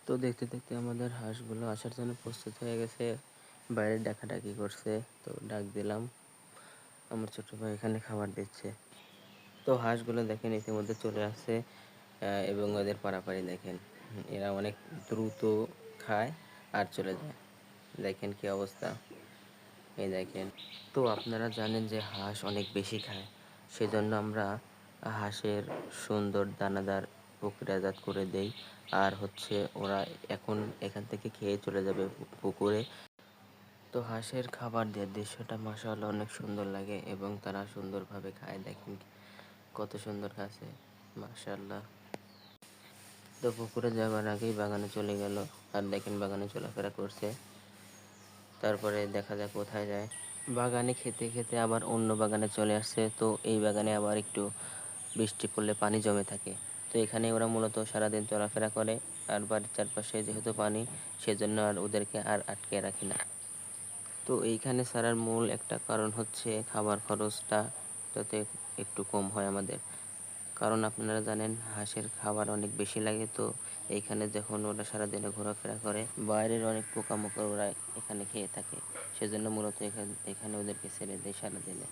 তো দেখতে দেখতে আমাদের হাঁসগুলো আসার জন্য প্রস্তুত হয়ে গেছে। বাইরে ডাকাডাকি করছে, তো ডাক দিলাম। আমার ছোট ভাই এখানে খাবার দিচ্ছে। তো হাঁসগুলো দেখেন ইতিমধ্যে চলে আসছে, এবং ওদের পাড়াপাড়ি দেখেন। এরা অনেক দ্রুত খায় আর চলে যায়। দেখেন কি অবস্থা, এই দেখেন। তো আপনারা জানেন যে হাঁস অনেক বেশি খায়, সেজন্য আমরা হাঁসের সুন্দর দানাদার প্রক্রিয়াজাত করে দেই। আর হচ্ছে ওরা এখন এখান থেকে খেয়ে চলে যাবে পুকুরে। তো হাঁসের খাবার দেওয়ার দৃশ্যটা মাশাআল্লাহ অনেক সুন্দর লাগে, এবং তারা সুন্দরভাবে খায়। দেখেন কত সুন্দর খাচ্ছে, মাশাআল্লাহ। তো পুকুরে যাবার আগেই বাগানে চলে গেল, আর দেখেন বাগানে চলাফেরা করছে। তারপরে দেখা যাক কোথায় যায়। বাগানে খেতে খেতে আবার অন্য বাগানে চলে আসছে। তো এই বাগানে আবার একটু বৃষ্টি পড়লে পানি জমে থাকে। তো এখানে ওরা মূলত সারাদিন চলাফেরা করে। আর বাড়ির চারপাশে যেহেতু পানি, সেজন্য আর ওদেরকে আর আটকে রাখি না। তো এইখানে ছাড়ার মূল একটা কারণ হচ্ছে খাবার খরচটা যাতে একটু কম হয় আমাদের। কারণ আপনারা জানেন হাঁসের খাবার অনেক বেশি লাগে। তো এইখানে যখন ওরা সারাদিনে ঘোরাফেরা করে, বাইরের অনেক পোকামাকড় ওরা এখানে খেয়ে থাকে। সেজন্য মূলত এখানে ওদেরকে ছেড়ে দেয় সারাদিনে।